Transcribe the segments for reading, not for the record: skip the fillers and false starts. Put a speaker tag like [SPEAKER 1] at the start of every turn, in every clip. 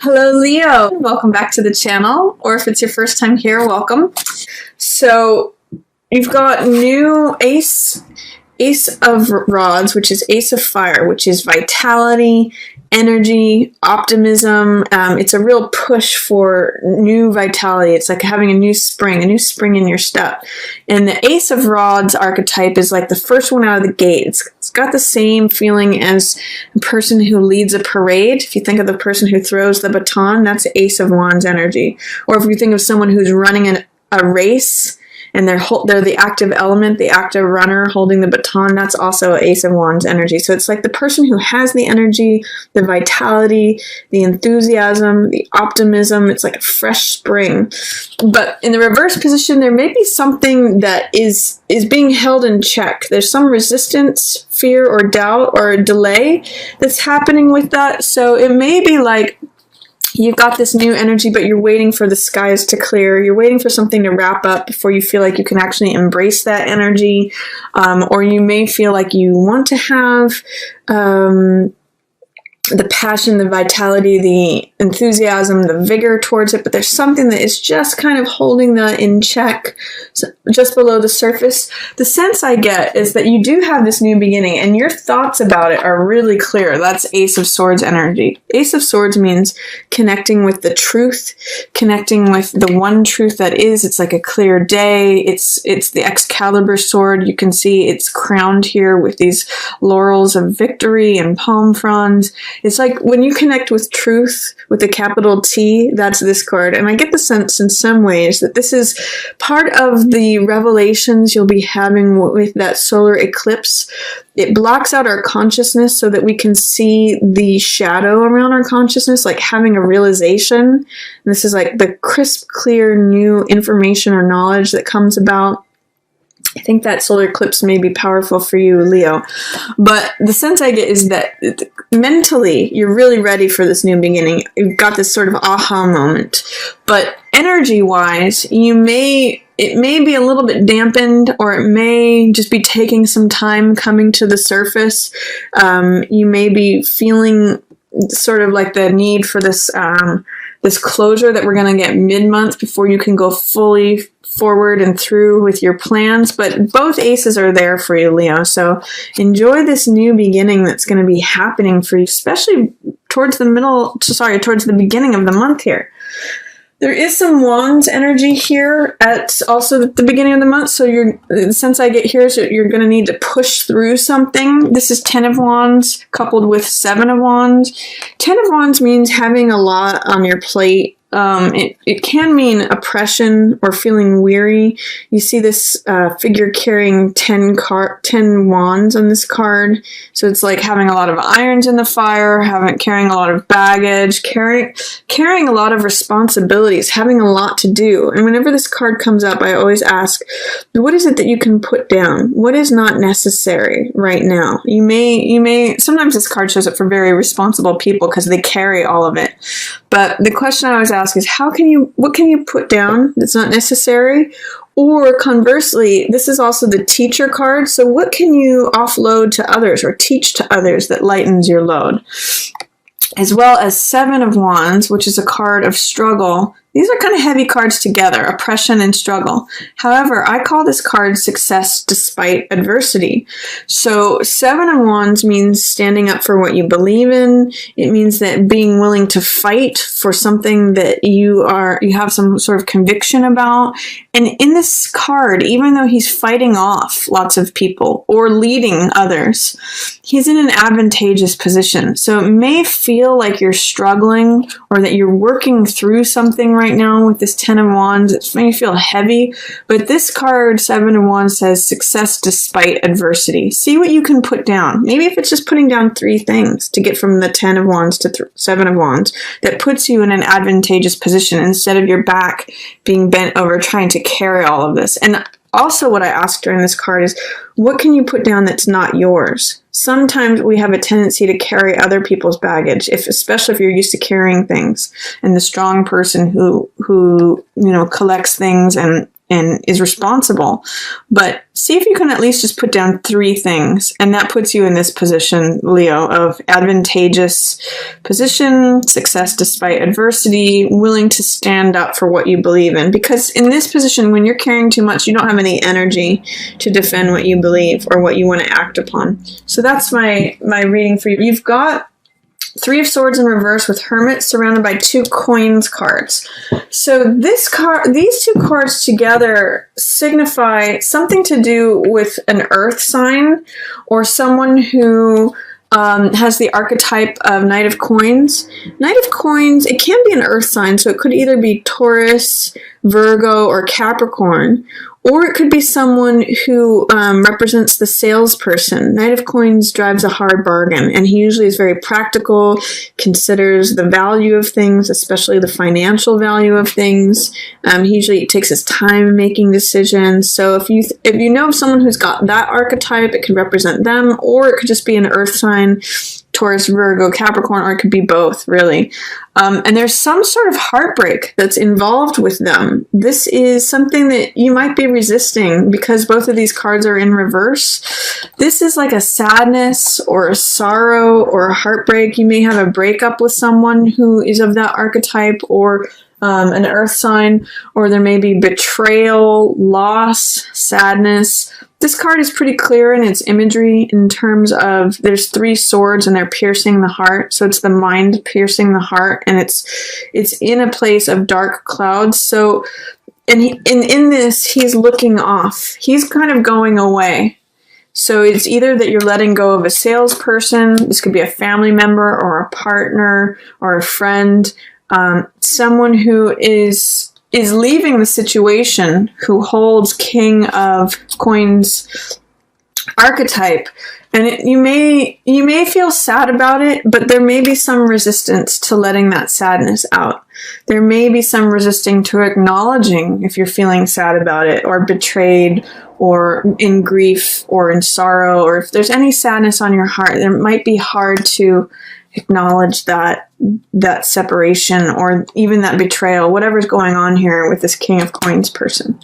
[SPEAKER 1] Hello, Leo. Welcome back to the channel, or if it's your first time here, welcome. So, you've got new Ace of Rods, which is Ace of Fire, which is vitality, energy, optimism. It's a real push for new vitality. It's like having a new spring in your step. And the Ace of Rods archetype is like the first one out of the gate. It's got the same feeling as a person who leads a parade. If you think of the person who throws the baton, that's the Ace of Wands energy. Or if you think of someone who's running a race, and they're the active element, the active runner holding the baton, that's also Ace of Wands energy. So it's like the person who has the energy, the vitality, the enthusiasm, the optimism. It's like a fresh spring. But in the reverse position, there may be something that is being held in check. There's some resistance, fear, or doubt, or delay that's happening with that. So it may be like, you've got this new energy, but you're waiting for the skies to clear. You're waiting for something to wrap up before you feel like you can actually embrace that energy. Or you may feel like you want to have the passion, the vitality, the enthusiasm, the vigor towards it, but there's something that is just kind of holding that in check, just below the surface. The sense I get is that you do have this new beginning, and your thoughts about it are really clear. That's Ace of Swords energy. Ace of Swords means connecting with the truth, connecting with the one truth that is. It's like a clear day. It's the Excalibur sword. You can see it's crowned here with these laurels of victory and palm fronds. It's like when you connect with truth with a capital T, that's this card. And I get the sense in some ways that this is part of the revelations you'll be having with that solar eclipse. It blocks out our consciousness so that we can see the shadow around our consciousness, like having a realization. And this is like the crisp, clear, new information or knowledge that comes about. I think that solar eclipse may be powerful for you, Leo. But the sense I get is that mentally, you're really ready for this new beginning. You've got this sort of aha moment. But energy-wise, it may be a little bit dampened, or it may just be taking some time coming to the surface. You may be feeling sort of like the need for this closure that we're going to get mid-month before you can go fully forward and through with your plans. But both aces are there for you, Leo. So enjoy this new beginning that's going to be happening for you, especially towards the beginning of the month here. There is some Wands energy here at also the beginning of the month, so the sense I get here is that you're going to need to push through something. This is 10 of Wands coupled with 7 of Wands. 10 of Wands means having a lot on your plate. It can mean oppression or feeling weary. You see this figure carrying 10 wands on this card. So it's like having a lot of irons in the fire, carrying a lot of baggage, carrying a lot of responsibilities, having a lot to do. And whenever this card comes up, I always ask, what is it that you can put down? What is not necessary right now? You may, sometimes this card shows up for very responsible people because they carry all of it. But the question I always ask is, what can you put down that's not necessary? Or conversely, this is also the teacher card. So what can you offload to others or teach to others that lightens your load? As well as 7 of Wands, which is a card of struggle. These are kind of heavy cards together, oppression and struggle. However, I call this card success despite adversity. So 7 of Wands means standing up for what you believe in. It means that being willing to fight for something that you have some sort of conviction about. And in this card, even though he's fighting off lots of people or leading others, he's in an advantageous position. So it may feel like you're struggling or that you're working through something right now with this 10 of Wands. It may feel heavy, but this card, 7 of Wands, says success despite adversity. See what you can put down. Maybe if it's just putting down 3 things to get from the 10 of Wands to 7 of Wands, that puts you in an advantageous position instead of your back being bent over trying to carry all of this. And also what I ask during this card is, what can you put down that's not yours? Sometimes we have a tendency to carry other people's baggage, especially if you're used to carrying things. And the strong person who collects things and and is responsible. But see if you can at least just put down 3 things, and that puts you in this position, Leo, of advantageous position, success despite adversity, willing to stand up for what you believe in. Because in this position, when you're caring too much, you don't have any energy to defend what you believe or what you want to act upon. So that's my reading for you. You've got 3 of Swords in reverse with Hermit surrounded by 2 coins cards. So these 2 cards together signify something to do with an earth sign or someone who has the archetype of Knight of Coins. Knight of Coins, it can be an earth sign, so it could either be Taurus, Virgo, or Capricorn, or it could be someone who represents the salesperson. Knight of Coins drives a hard bargain, and he usually is very practical, considers the value of things, especially the financial value of things. He usually takes his time making decisions. So if you know of someone who's got that archetype, it could represent them, or it could just be an earth sign, Taurus, Virgo, Capricorn, or it could be both, really. And there's some sort of heartbreak that's involved with them. This is something that you might be resisting because both of these cards are in reverse. This is like a sadness or a sorrow or a heartbreak. You may have a breakup with someone who is of that archetype, or an earth sign, or there may be betrayal, loss, sadness. This card is pretty clear in its imagery in terms of there's 3 swords and they're piercing the heart. So it's the mind piercing the heart, and it's in a place of dark clouds. So and in this, he's looking off. He's kind of going away. So it's either that you're letting go of a salesperson, this could be a family member or a partner or a friend, someone who is leaving the situation, who holds King of Coins archetype, and you may feel sad about it, but there may be some resistance to letting that sadness out. There may be some resisting to acknowledging if you're feeling sad about it, or betrayed, or in grief, or in sorrow, or if there's any sadness on your heart, it might be hard to acknowledge that separation or even that betrayal, whatever's going on here with this King of Coins person.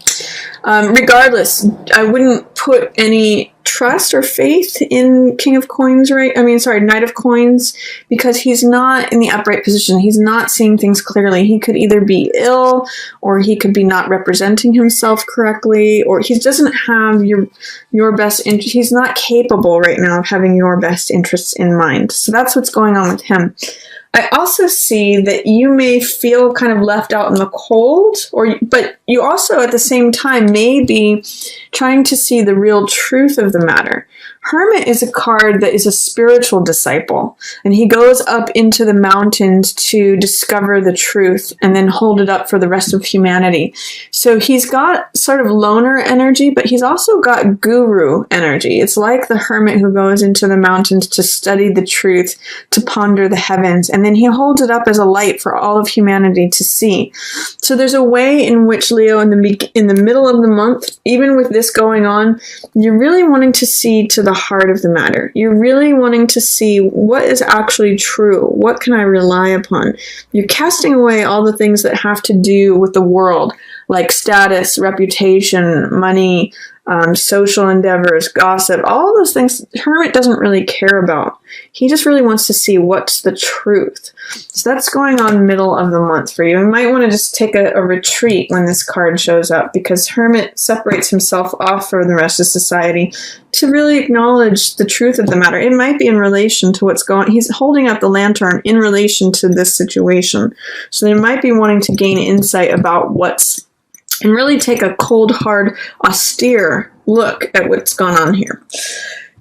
[SPEAKER 1] Regardless, I wouldn't put any trust or faith in King of Coins, Knight of Coins, because he's not in the upright position. He's not seeing things clearly. He could either be ill, or he could be not representing himself correctly, or he doesn't have your best interest. He's not capable right now of having your best interests in mind. So that's what's going on with him. I also see that you may feel kind of left out in the cold, but you also at the same time may be trying to see the real truth of the matter. Hermit is a card that is a spiritual disciple, and he goes up into the mountains to discover the truth and then hold it up for the rest of humanity. So he's got sort of loner energy, but he's also got guru energy. It's like the hermit who goes into the mountains to study the truth, to ponder the heavens, and then he holds it up as a light for all of humanity to see. So there's a way in which, Leo, in the middle of the month, even with this going on, you're really wanting to see to the heart of the matter. You're really wanting to see what is actually true. What can I rely upon? You're casting away all the things that have to do with the world, like status, reputation, money, social endeavors, gossip, all those things. Hermit doesn't really care about. He just really wants to see what's the truth. So that's going on middle of the month for you. You might want to just take a retreat when this card shows up, because Hermit separates himself off from the rest of society to really acknowledge the truth of the matter. It might be in relation to what's going on. He's holding up the lantern in relation to this situation. So they might be wanting to gain insight about and really take a cold, hard, austere look at what's gone on here.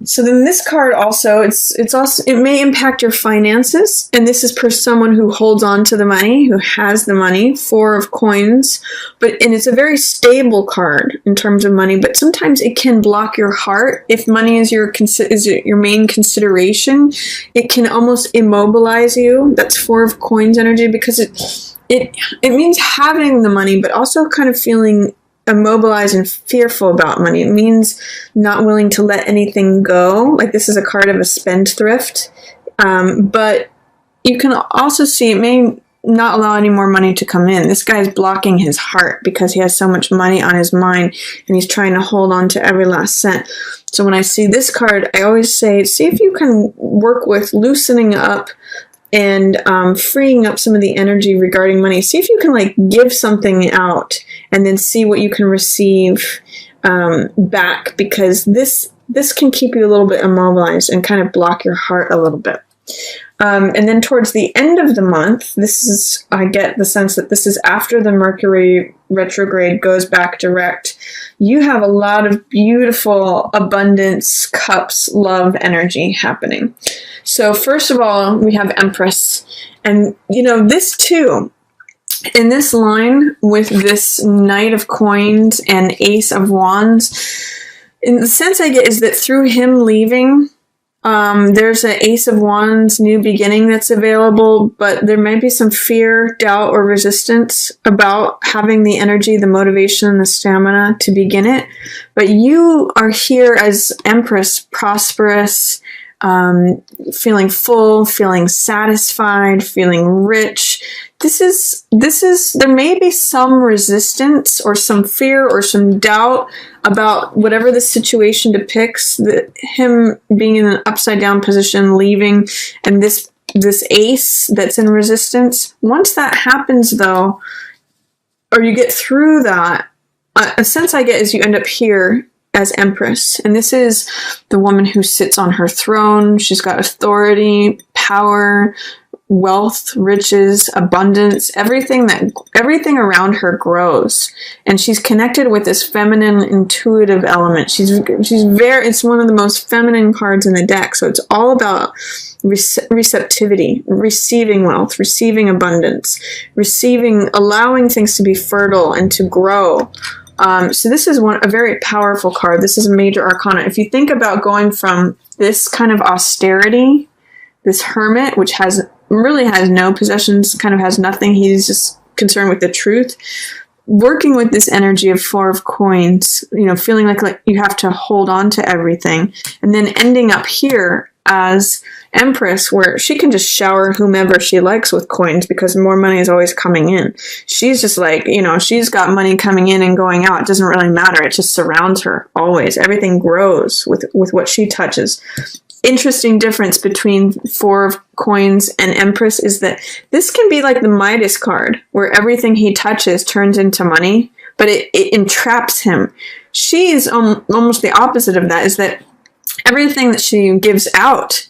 [SPEAKER 1] So then this card also, it may impact your finances, and this is for someone who holds on to the money, who has the money, 4 of Coins, and it's a very stable card in terms of money, but sometimes it can block your heart. If money is your main consideration, it can almost immobilize you. That's 4 of Coins energy, because it means having the money, but also kind of feeling immobilized and fearful about money. It means not willing to let anything go. Like, this is a card of a spendthrift. But you can also see it may not allow any more money to come in. This guy's blocking his heart because he has so much money on his mind and he's trying to hold on to every last cent. So when I see this card, I always say, see if you can work with loosening up and freeing up some of the energy regarding money. See if you can like give something out and then see what you can receive back, because this can keep you a little bit immobilized and kind of block your heart a little bit. And then towards the end of the month, I get the sense that this is after the Mercury retrograde goes back direct. You have a lot of beautiful abundance, cups, love energy happening. So first of all, we have Empress. And, this too, in this line with this Knight of Coins and Ace of Wands, in the sense I get is that through him leaving, there's an Ace of Wands new beginning that's available, but there might be some fear, doubt, or resistance about having the energy, the motivation, and the stamina to begin it. But you are here as Empress, prosperous, feeling full, feeling satisfied, feeling rich. There may be some resistance or some fear or some doubt about whatever the situation depicts, that him being in an upside down position, leaving, and this ace that's in resistance. Once that happens though, or you get through that, a sense I get is you end up here as Empress. And this is the woman who sits on her throne. She's got authority, power, wealth, riches, abundance, everything around her grows. And she's connected with this feminine, intuitive element. It's one of the most feminine cards in the deck. So it's all about receptivity, receiving wealth, receiving abundance, allowing things to be fertile and to grow. So this is a very powerful card. This is a major arcana. If you think about going from this kind of austerity, this hermit, which really has no possessions, kind of has nothing, he's just concerned with the truth, working with this energy of Four of Coins, feeling like you have to hold on to everything, and then ending up here as Empress, where she can just shower whomever she likes with coins because more money is always coming in. She's just like, she's got money coming in and going out. It doesn't really matter. It just surrounds her always. Everything grows with what she touches. Interesting difference between Four of Coins and Empress is that this can be like the Midas card, where everything he touches turns into money, but it entraps him. She's almost the opposite of that, is that everything that she gives out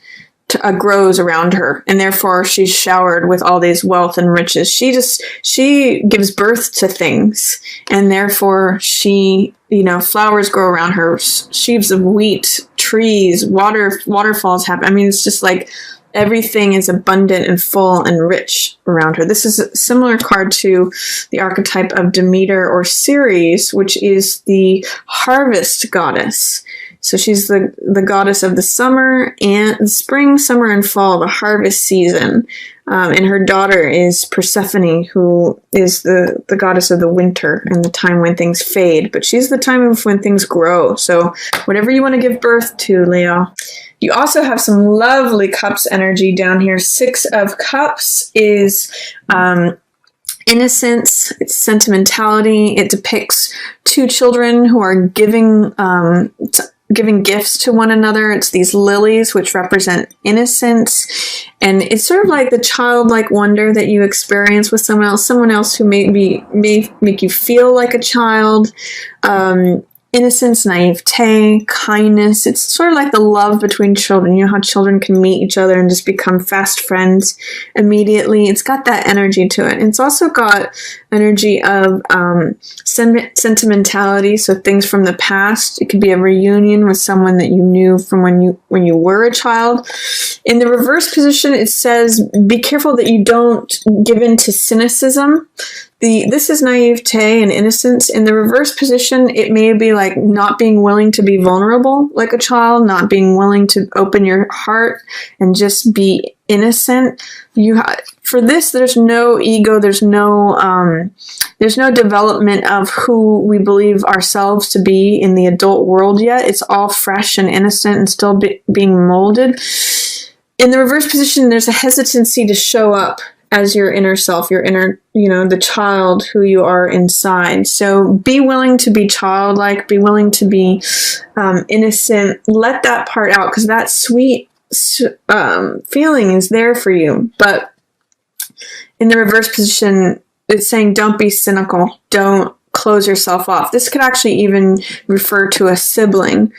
[SPEAKER 1] grows around her, and therefore she's showered with all these wealth and riches. She gives birth to things, and therefore flowers grow around her, sheaves of wheat, trees, waterfalls happen. I mean, it's just like everything is abundant and full and rich around her. This is a similar card to the archetype of Demeter or Ceres, which is the harvest goddess. So she's the goddess of the summer and spring, summer, and fall, the harvest season. And her daughter is Persephone, who is the goddess of the winter and the time when things fade. But she's the time of when things grow. So whatever you want to give birth to, Leo. You also have some lovely cups energy down here. Six of Cups is innocence, it's sentimentality. It depicts two children who are giving gifts to one another. It's these lilies, which represent innocence, and it's sort of like the childlike wonder that you experience with someone else who may make you feel like a child. Innocence, naivete, kindness. It's sort of like the love between children. You know how children can meet each other and just become fast friends immediately. It's got that energy to it. And it's also got energy of sentimentality. So things from the past. It could be a reunion with someone that you knew from when you were a child. In the reverse position, it says, be careful that you don't give in to cynicism. This is naivete and innocence. In the reverse position, it may be like not being willing to be vulnerable like a child, not being willing to open your heart and just be innocent. For this, there's no ego, there's no development of who we believe ourselves to be in the adult world yet. It's all fresh and innocent and still being molded. In the reverse position, there's a hesitancy to show up as your inner self, your inner, the child who you are inside. So be willing to be childlike, be willing to be innocent. Let that part out, because that sweet feeling is there for you. But in the reverse position, it's saying don't be cynical. Don't close yourself off. This could actually even refer to a sibling.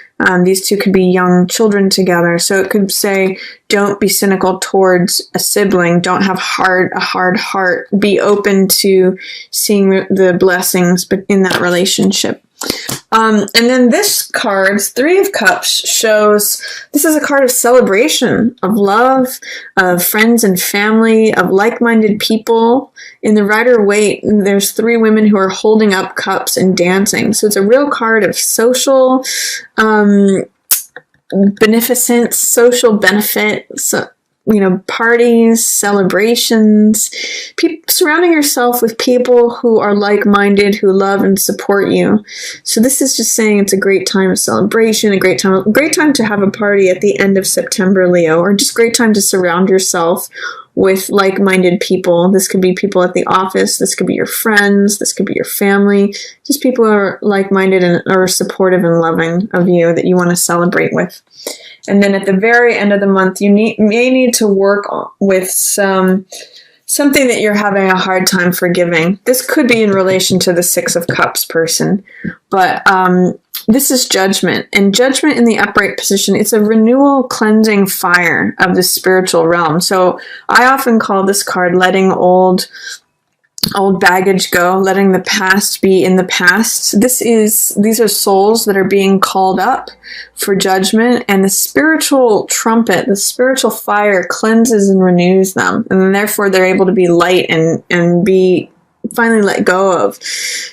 [SPEAKER 1] These two could be young children together. So it could say, don't be cynical towards a sibling. Don't have a hard heart. Be open to seeing the blessings in that relationship. And then this card, Three of Cups, shows this is a card of celebration, of love, of friends and family, of like-minded people. In the Rider-Waite, there's 3 women who are holding up cups and dancing. So it's a real card of social beneficence, social benefit, parties, celebrations, surrounding yourself with people who are like-minded, who love and support you. So this is just saying it's a great time of celebration, a great time to have a party at the end of September, Leo, or just great time to surround yourself with like-minded people. This could be people at the office, this could be your friends, this could be your family, just people who are like-minded and are supportive and loving of you that you want to celebrate with. And then at the very end of the month, you may need to work with something that you're having a hard time forgiving. This could be in relation to the Six of Cups person, but this is judgment. And judgment in the upright position, it's a renewal, cleansing fire of the spiritual realm. So I often call this card letting old baggage go, letting the past be in the past. These are souls that are being called up for judgment, and the spiritual trumpet, the spiritual fire cleanses and renews them, and therefore they're able to be light and be finally let go of.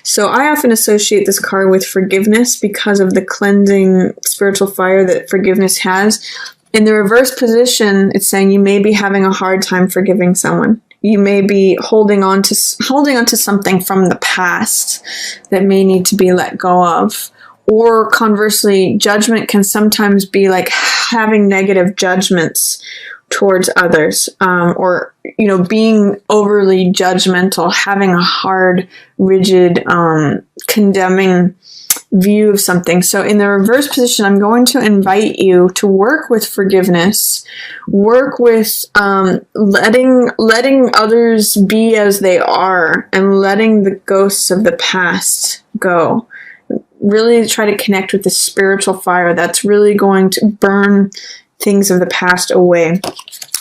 [SPEAKER 1] So I often associate this card with forgiveness because of the cleansing spiritual fire that forgiveness has. In the reverse position, it's saying you may be having a hard time forgiving someone. You may be holding on to something from the past that may need to be let go of. Or conversely, judgment can sometimes be like having negative judgments towards others, or being overly judgmental, having a hard, rigid, condemning view of something. So in the reverse position, I'm going to invite you to work with forgiveness, work with letting others be as they are, and letting the ghosts of the past go. Really try to connect with the spiritual fire that's really going to burn things of the past away.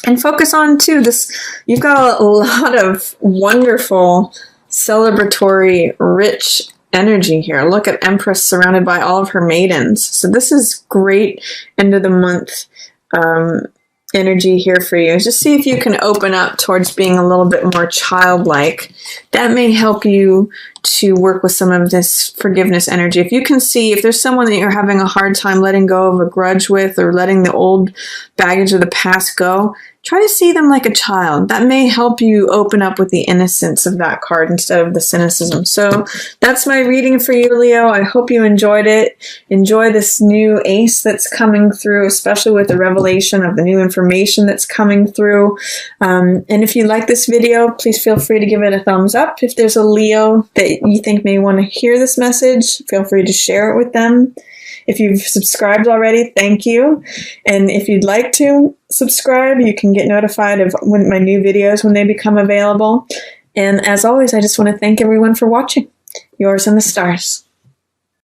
[SPEAKER 1] And focus on, too, this. You've got a lot of wonderful, celebratory, rich energy here. Look at Empress surrounded by all of her maidens. So this is great end of the month energy here for you. Just see if you can open up towards being a little bit more childlike. That may help you to work with some of this forgiveness energy. If you can see, if there's someone that you're having a hard time letting go of a grudge with, or letting the old baggage of the past go, try to see them like a child. That may help you open up with the innocence of that card instead of the cynicism. So that's my reading for you, Leo. I hope you enjoyed it. Enjoy this new ace that's coming through, especially with the revelation of the new information that's coming through. And if you like this video, please feel free to give it a thumbs up. If there's a Leo that you think may want to hear this message, feel free to share it with them. If you've subscribed already, thank you. And if you'd like to subscribe, you can get notified of my new videos when they become available. And as always, I just want to thank everyone for watching. Yours in the stars.